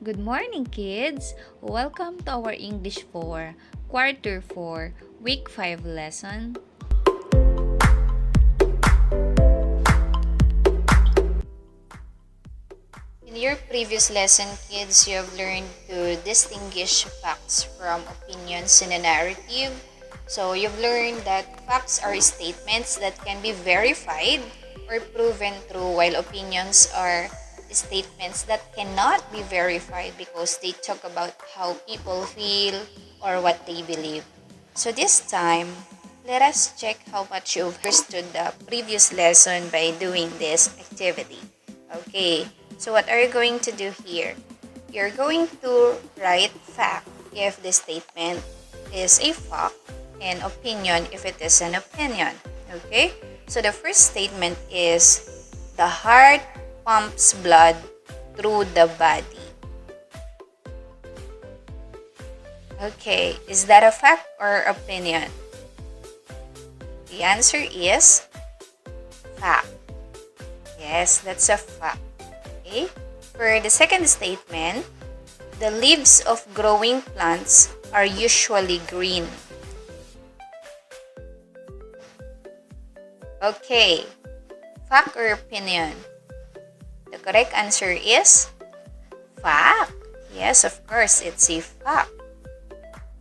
Good morning, kids! Welcome to our English 4, Quarter 4, Week 5 lesson. In your previous lesson, kids, you have learned to distinguish facts from opinions in a narrative. So, you've learned that facts are statements that can be verified or proven true, while opinions are statements that cannot be verified because they talk about how people feel or what they believe. So this time, let us check how much you've understood the previous lesson by doing this activity. Okay, so what are you going to do here? You're going to write fact if the statement is a fact and opinion if it is an opinion. Okay, so the first statement is the heart pumps blood through the body. Okay, is that a fact or opinion? The answer is fact. Yes, that's a fact. Okay. For the second statement, the leaves of growing plants are usually green. Okay, fact or opinion? The correct answer is fact. Yes, of course, it's a fact.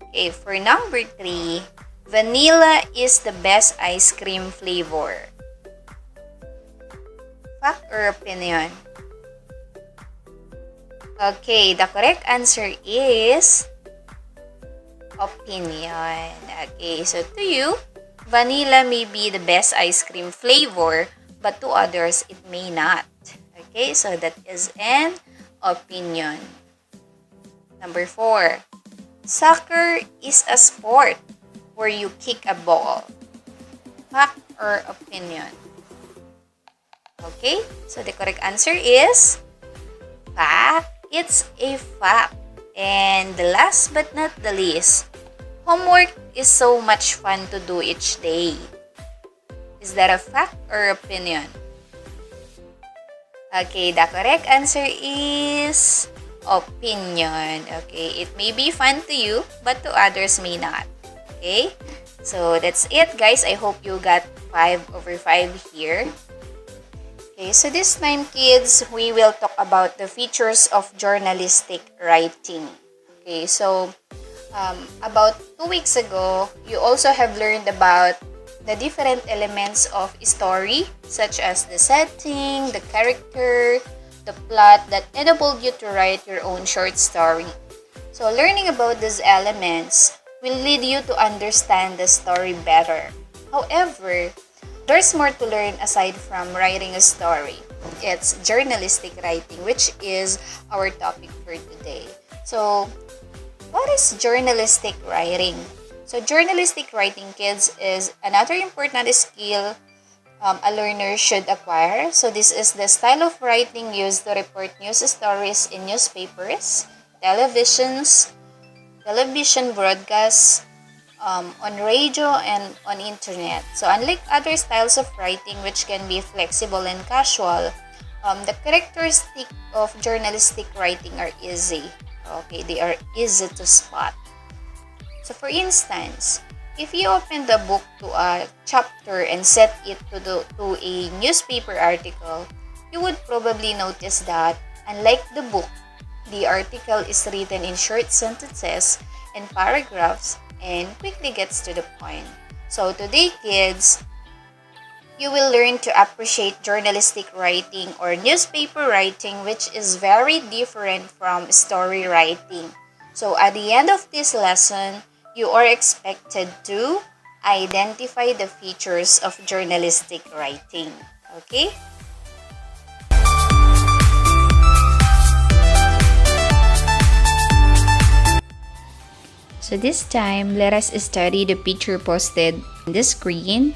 Okay, for number 3, vanilla is the best ice cream flavor. Fact or opinion? Okay, the correct answer is opinion. Okay, so to you, vanilla may be the best ice cream flavor, but to others, it may not. Okay, so that is an opinion. Number 4, soccer is a sport where you kick a ball. Fact or opinion? Okay, so the correct answer is fact. It's a fact. And the last but not the least, homework is so much fun to do each day. Is that a fact or opinion? Okay, the correct answer is opinion. Okay, it may be fun to you, but to others may not. Okay, so that's it, guys. I hope you got 5/5 here. Okay, so this time, kids, we will talk about the features of journalistic writing. Okay, so about 2 weeks ago, you also have learned about the different elements of story, such as the setting, the character, the plot that enabled you to write your own short story. So learning about these elements will lead you to understand the story better. However, there's more to learn aside from writing a story. It's journalistic writing, which is our topic for today. So, what is journalistic writing? So, journalistic writing, kids, is another important skill a learner should acquire. So, this is the style of writing used to report news stories in newspapers, television broadcasts, on radio, and on internet. So, unlike other styles of writing, which can be flexible and casual, the characteristic of journalistic writing are easy. Okay, they are easy to spot. So for instance, if you open the book to a chapter and set it to a newspaper article, you would probably notice that, unlike the book, the article is written in short sentences and paragraphs and quickly gets to the point. So today, kids, you will learn to appreciate journalistic writing or newspaper writing, which is very different from story writing. So at the end of this lesson, you are expected to identify the features of journalistic writing. Okay? So this time, let us study the picture posted on the screen.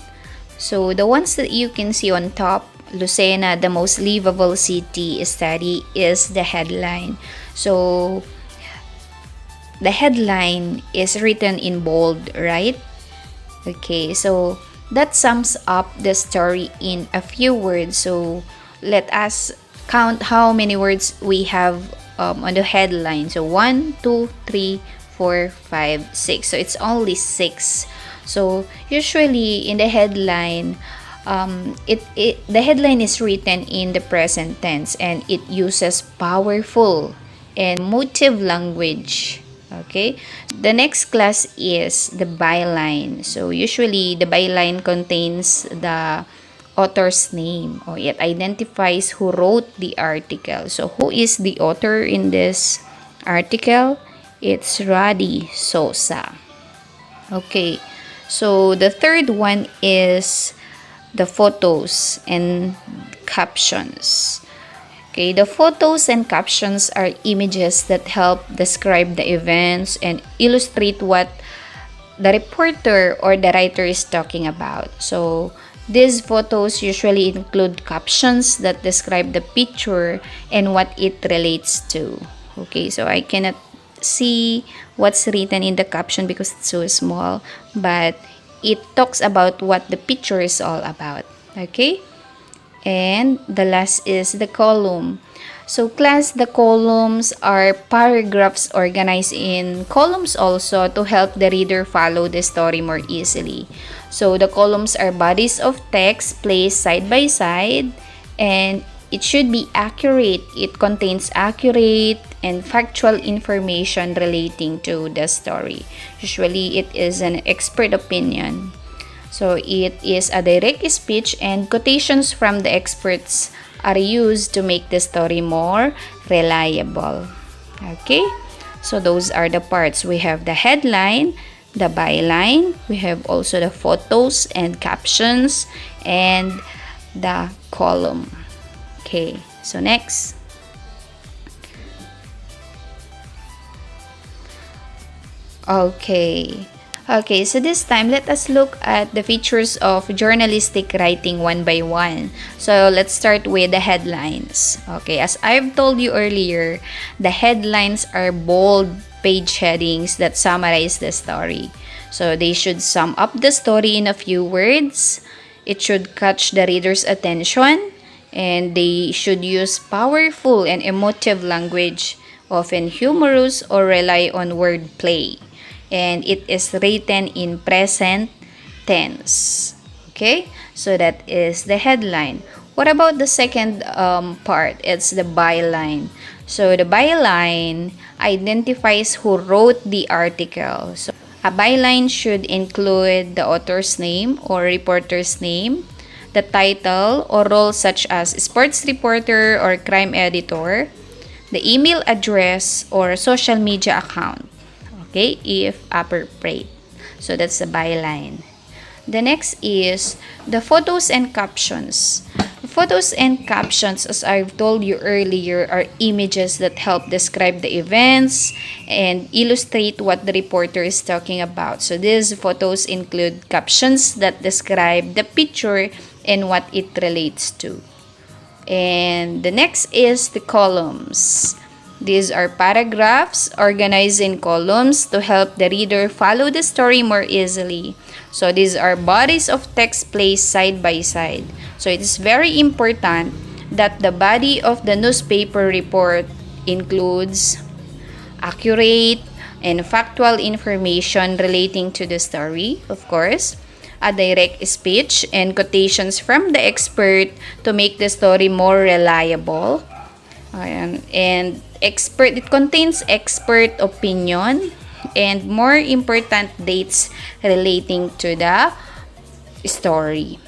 So the ones that you can see on top, Lucena, the most livable city study, is the headline. So the headline is written in bold, right? Okay, so that sums up the story in a few words. So let us count how many words we have on the headline. So 1, 2, 3, 4, 5, 6. So it's only 6. So usually in the headline, the headline is written in the present tense and it uses powerful and emotive language. Okay, the next class is the byline. So usually the byline contains the author's name, or it identifies who wrote the article. So who is the author in this article? It's Radi Sosa. Okay, so the third one is the photos and captions. Okay, the photos and captions are images that help describe the events and illustrate what the reporter or the writer is talking about. So these photos usually include captions that describe the picture and what it relates to. Okay, so I cannot see what's written in the caption because it's so small, but it talks about what the picture is all about. Okay, and the last is the column. So class, the columns are paragraphs organized in columns also to help the reader follow the story more easily. So the columns are bodies of text placed side by side, and it should be accurate. It contains accurate and factual information relating to the story. Usually it is an expert opinion. So it is a direct speech, and quotations from the experts are used to make the story more reliable. Okay, so those are the parts. We have the headline, the byline, we have also the photos and captions, and the column. Okay, so next. Okay, so this time let us look at the features of journalistic writing one by one. So let's start with the headlines. Okay, as I've told you earlier, the headlines are bold page headings that summarize the story. So they should sum up the story in a few words. It should catch the reader's attention, and they should use powerful and emotive language, often humorous or rely on wordplay. And it is written in present tense. Okay, so that is the headline. What about the second part? It's the byline. So the byline identifies who wrote the article. So a byline should include the author's name or reporter's name, the title or role such as sports reporter or crime editor, the email address or social media account. Okay, if appropriate. So that's the byline. The next is the photos and captions. Photos and captions, as I've told you earlier, are images that help describe the events and illustrate what the reporter is talking about. So these photos include captions that describe the picture and what it relates to. And the next is the columns. These are paragraphs organized in columns to help the reader follow the story more easily. So these are bodies of text placed side by side. So it is very important that the body of the newspaper report includes accurate and factual information relating to the story, of course, a direct speech and quotations from the expert to make the story more reliable. And it contains expert opinion and more important dates relating to the story.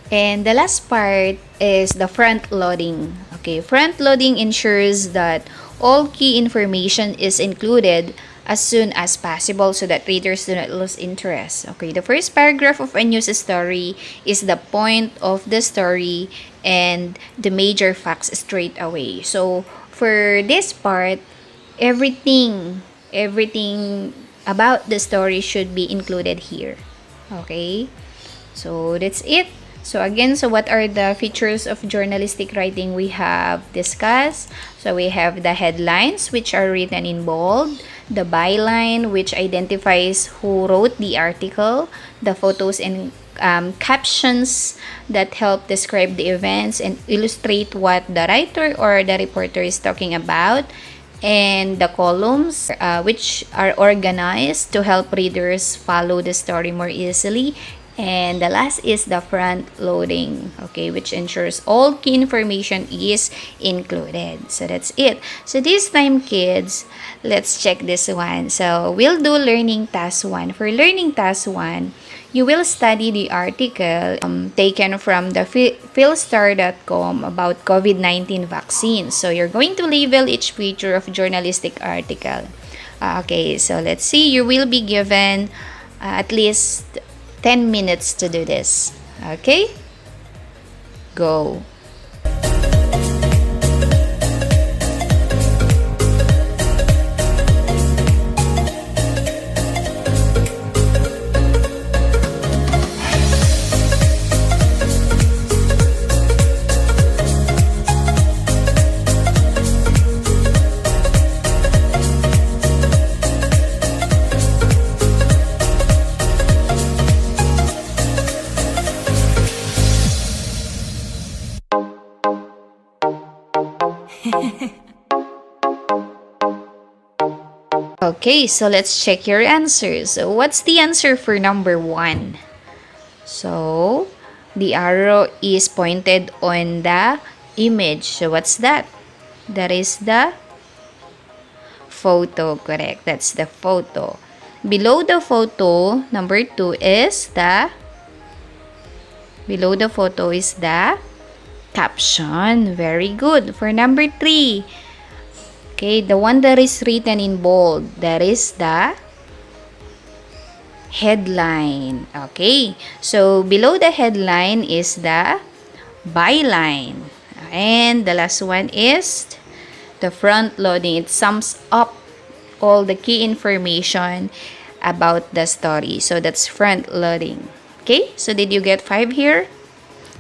And the last part is the front loading. Okay, front loading ensures that all key information is included as soon as possible so that readers do not lose interest. Okay, the first paragraph of a news story is the point of the story and the major facts straight away. So for this part, everything about the story should be included here. Okay, so that's it. So again, so what are the features of journalistic writing we have discussed? So we have the headlines, which are written in bold, the byline, which identifies who wrote the article, the photos and captions that help describe the events and illustrate what the writer or the reporter is talking about, and the columns, which are organized to help readers follow the story more easily. And the last is the front loading, okay, which ensures all key information is included. So that's it. So this time, kids, let's check this one. So we'll do learning task 1. For learning task 1, you will study the article taken from the philstar.com about COVID-19 vaccine. So you're going to label each feature of journalistic article. Okay, so let's see. You will be given at least 10 minutes to do this. Okay? Go. Okay, so let's check your answers. So what's the answer for number 1? So, the arrow is pointed on the image. So, what's that? That is the photo, correct? That's the photo. Below the photo, number 2 is the caption. Very good. For number 3, okay, the one that is written in bold, that is the headline. Okay, so below the headline is the byline. And the last one is the front loading. It sums up all the key information about the story. So that's front loading. Okay, so did you get 5 here?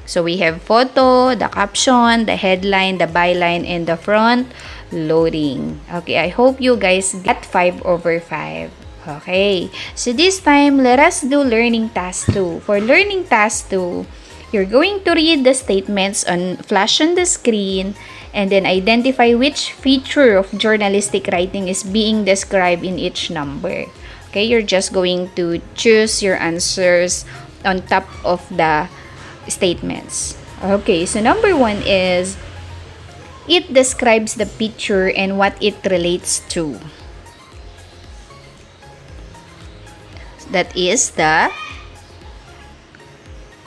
So we have photo, the caption, the headline, the byline, and the front loading. Okay, I hope you guys got 5 over 5. Okay, so this time, let us do learning task 2. For learning task 2, you're going to read the statements flash on the screen and then identify which feature of journalistic writing is being described in each number. Okay, you're just going to choose your answers on top of the statements. Okay, so number 1 is, it describes the picture and what it relates to. That is the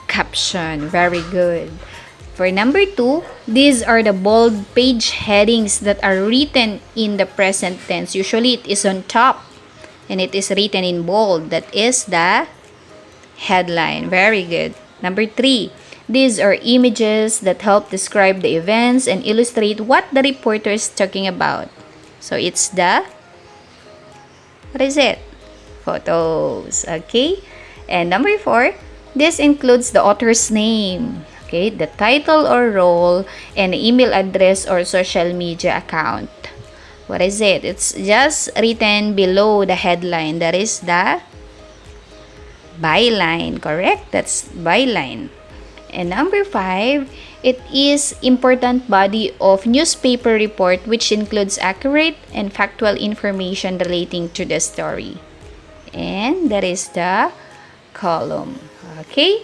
caption. Very good. For number 2, these are the bold page headings that are written in the present tense. Usually it is on top and it is written in bold. That is the headline. Very good. Number 3, these are images that help describe the events and illustrate what the reporter is talking about. So it's the, what is it? Photos. Okay. And number 4, this includes the author's name, okay, the title or role, and email address or social media account. What is it? It's just written below the headline. That is the byline, correct? That's byline. And number 5, it is important body of newspaper report which includes accurate and factual information relating to the story. And that is the column. Okay?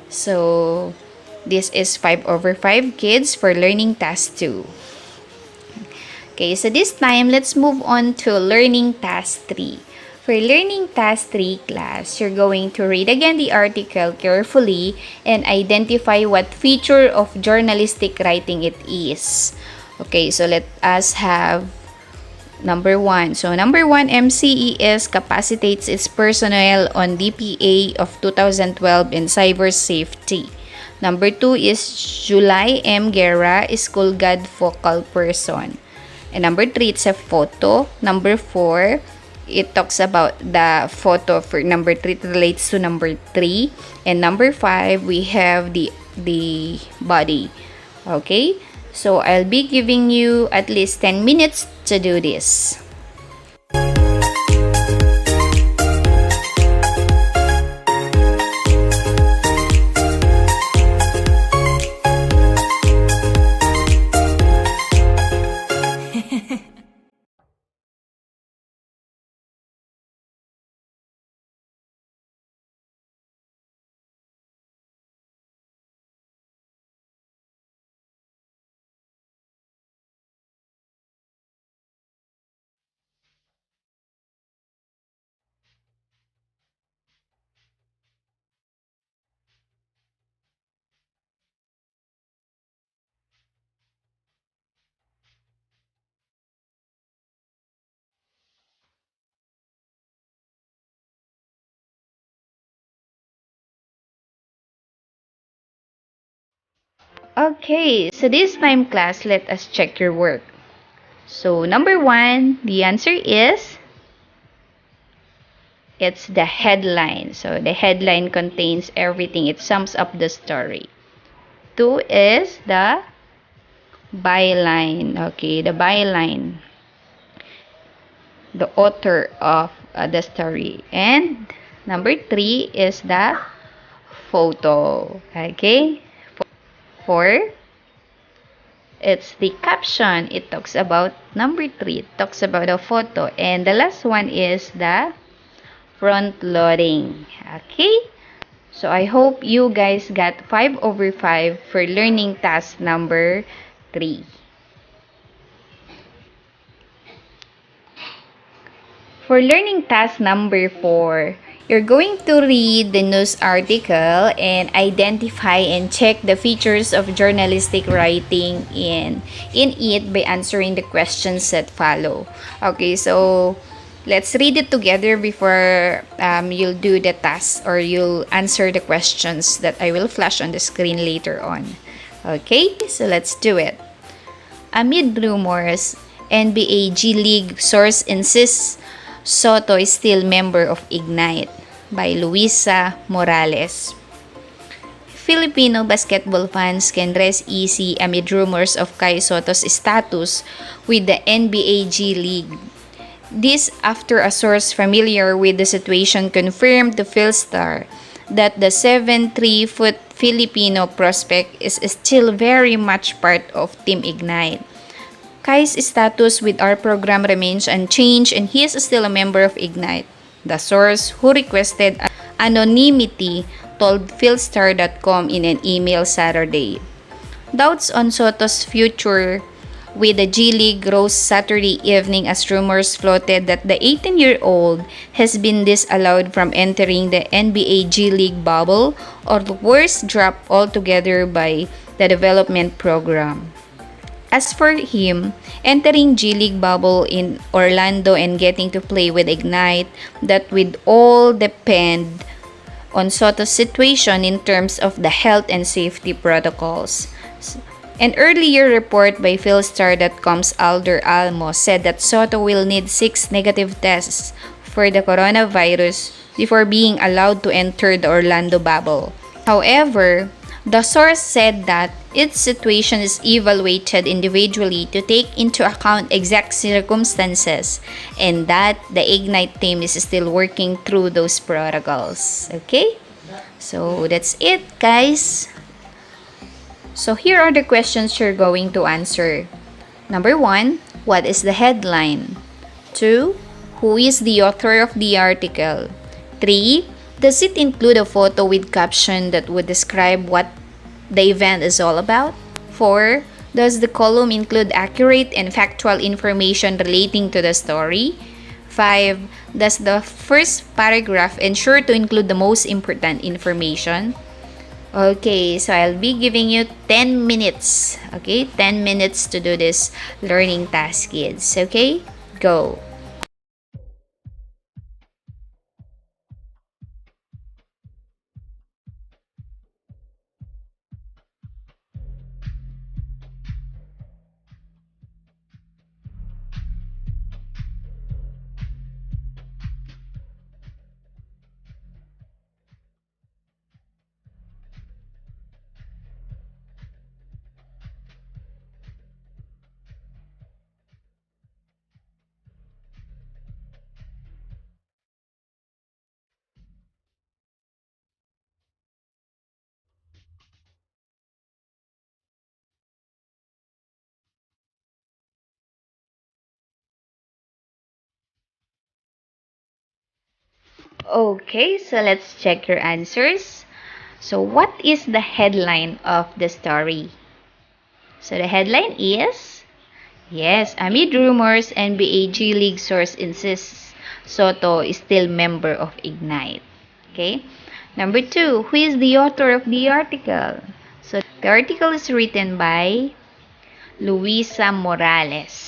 So, this is 5 over 5, kids, for learning task 2. Okay, so this time, let's move on to learning task 3. For learning task 3 class, you're going to read again the article carefully and identify what feature of journalistic writing it is. Okay, so let us have number 1. So number 1, MCES capacitates its personnel on DPA of 2012 in cyber safety. Number 2 is July M. Guerra, school guide focal person. And number 3, it's a photo. Number 4, it talks about the photo. For number 3, it relates to number 3. And number 5, we have the body. Okay? So, I'll be giving you at least 10 minutes to do this. Okay, so this time class, let us check your work. So number 1, the answer is it's the headline. So the headline contains everything. It sums up the story. 2 is the byline. Okay, the byline. The author of the story. And number 3 is the photo. Okay? 4, it's the caption. It talks about number 3. It talks about the photo. And the last one is the front loading. Okay? So I hope you guys got 5 over 5 for learning task number 3. For learning task number 4, you're going to read the news article and identify and check the features of journalistic writing in it by answering the questions that follow. Okay, so let's read it together before you'll do the task or you'll answer the questions that I will flash on the screen later on. Okay, so let's do it. Amid rumors, NBA G League source insists Soto is still member of Ignite by Luisa Morales. Filipino basketball fans can rest easy amid rumors of Kai Soto's status with the NBA G League. This after a source familiar with the situation confirmed to Philstar that the 7'3" Filipino prospect is still very much part of Team Ignite. Kai's status with our program remains unchanged and he is still a member of Ignite. The source, who requested anonymity, told Philstar.com in an email Saturday. Doubts on Soto's future with the G League rose Saturday evening as rumors floated that the 18-year-old has been disallowed from entering the NBA G League bubble or worse, dropped altogether by the development program. As for him, entering G League bubble in Orlando and getting to play with Ignite, that would all depend on Soto's situation in terms of the health and safety protocols. An earlier report by Philstar.com's Alder Almo said that Soto will need 6 negative tests for the coronavirus before being allowed to enter the Orlando bubble. However, the source said that its situation is evaluated individually to take into account exact circumstances and that the Ignite team is still working through those protocols. Okay? So that's it, guys. So here are the questions you're going to answer. Number 1, what is the headline? 2, who is the author of the article? 3, does it include a photo with caption that would describe what the event is all about? 4, does the column include accurate and factual information relating to the story? 5, does the first paragraph ensure to include the most important information? Okay, so I'll be giving you 10 minutes. Okay, 10 minutes to do this learning task, kids. Okay, go. Okay, so let's check your answers. So what is the headline of the story? So the headline is, yes, amid rumors, NBA G League source insists Soto is still member of Ignite. Okay. Number 2, who is the author of the article? So the article is written by Luisa Morales.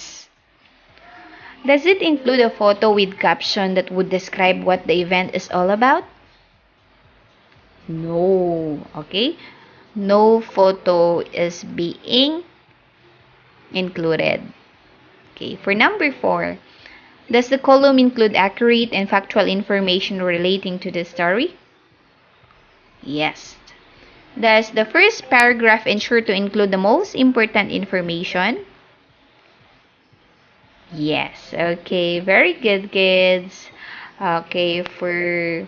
Does it include a photo with caption that would describe what the event is all about? No. Okay. no photo is being included. Okay, for number 4, does the column include accurate and factual information relating to the story? Yes. Does the first paragraph ensure to include the most important information? Yes. Okay, very good, kids. Okay, for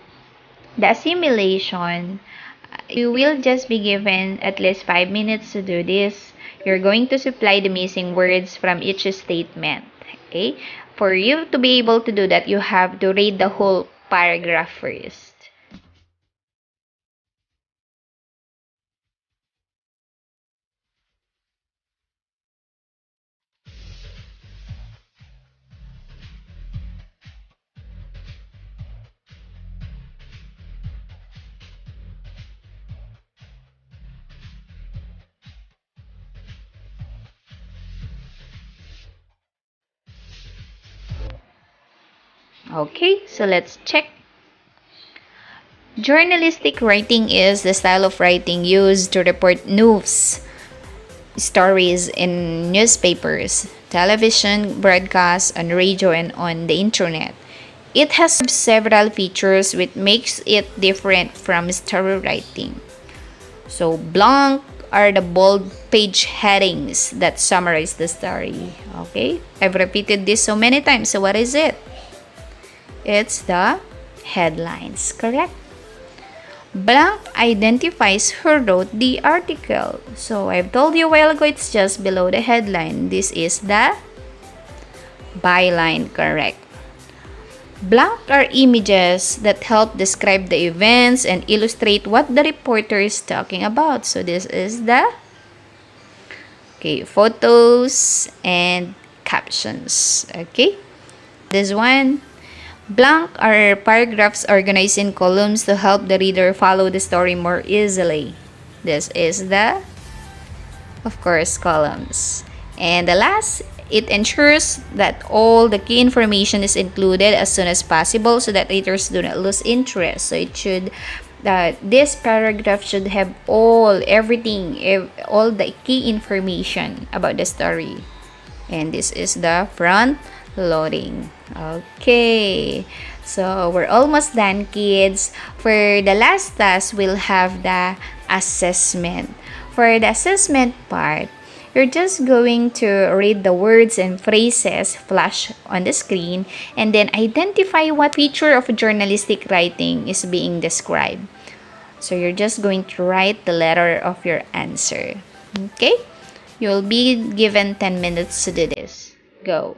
the assimilation, you will just be given at least 5 minutes to do this. You're going to supply the missing words from each statement. Okay? For you to be able to do that, you have to read the whole paragraph first. Okay, so let's check. Journalistic writing is the style of writing used to report news, stories in newspapers, television broadcasts, on radio, and on the internet. It has several features which makes it different from story writing. So blank are the bold page headings that summarize the story. Okay? I've repeated this so many times. So what is it? It's the headlines, correct? Blank identifies who wrote the article. So I've told you a while ago it's just below the headline. This is the byline, correct? Blank are images that help describe the events and illustrate what the reporter is talking about. So this is the photos and captions. Okay, this one. Blank are paragraphs organized in columns to help the reader follow the story more easily. This is the, of course, columns. And the last, it ensures that all the key information is included as soon as possible so that readers do not lose interest. So it should, this paragraph should have everything, all the key information about the story. And this is the front loading. Okay, so we're almost done, kids. For the last task, we'll have the assessment. For the assessment part, you're just going to read the words and phrases flash on the screen and then identify what feature of journalistic writing is being described. So you're just going to write the letter of your answer. Okay? You'll be given 10 minutes to do this. Go.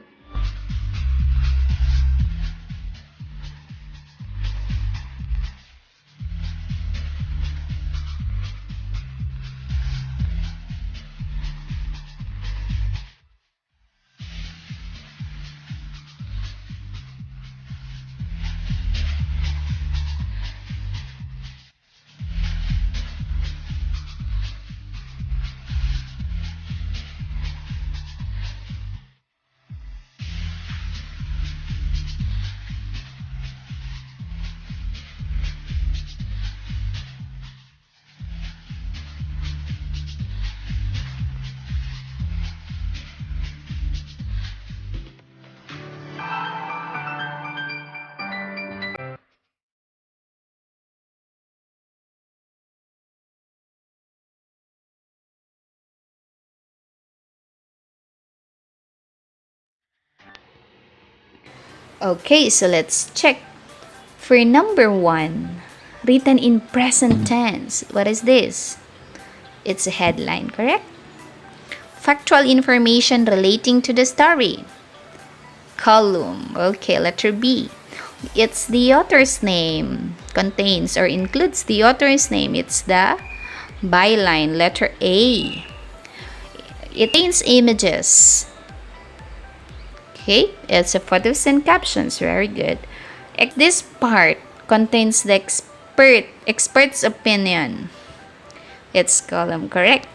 Okay, so let's check. For number 1, written in present tense. What is this? It's a headline, correct? Factual information relating to the story. Column. Okay, letter B. It's the author's name. Contains or includes the author's name. It's the byline, letter A. It contains images. Okay, it's a photos and captions. Very good. This part contains the expert's opinion. It's column, correct?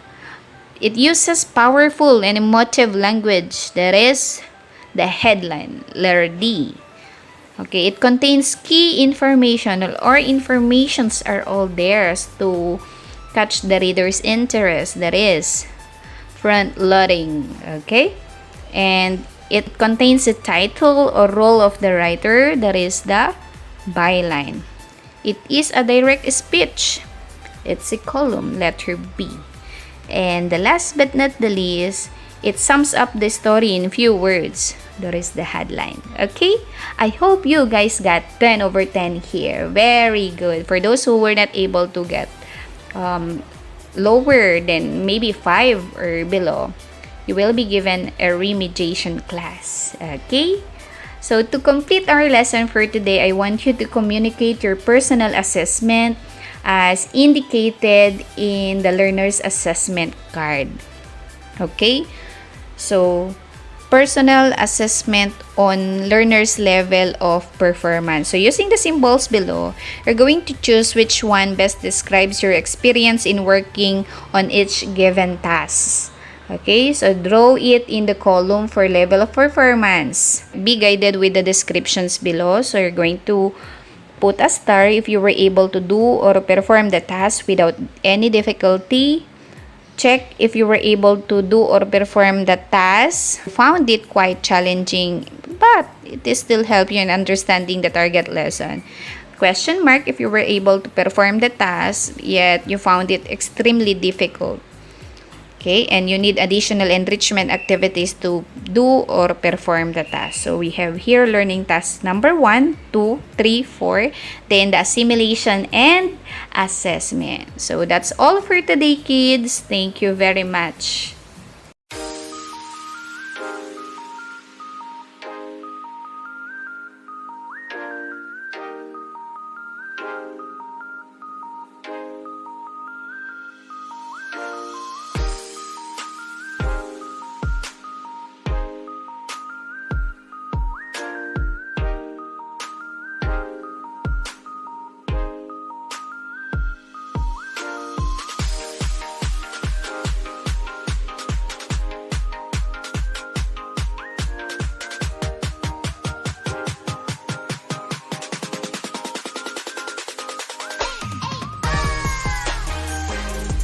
It uses powerful and emotive language. That is the headline, letter D. Okay, it contains key information or informations are all there to catch the reader's interest, that is front loading. Okay, and it contains the title or role of the writer, that is the byline. It is a direct speech, it's a column, letter B. And the last but not the least, it sums up the story in few words, that is the headline. Okay, I hope you guys got 10 over 10 here. Very good. For those who were not able to get lower than maybe 5 or below, you will be given a remediation class. Okay, so to complete our lesson for today, I want you to communicate your personal assessment as indicated in the learner's assessment card. Okay, so personal assessment on learner's level of performance. So using the symbols below, you're going to choose which one best describes your experience in working on each given task. Okay, so draw it in the column for level of performance. Be guided with the descriptions below. So you're going to put a star if you were able to do or perform the task without any difficulty. Check if you were able to do or perform the task. Found it quite challenging, but it is still help you in understanding the target lesson. Question mark if you were able to perform the task, yet you found it extremely difficult. Okay, and you need additional enrichment activities to do or perform the task. So we have here learning task number 1, 2, 3, 4, then the assimilation and assessment. So that's all for today, kids. Thank you very much.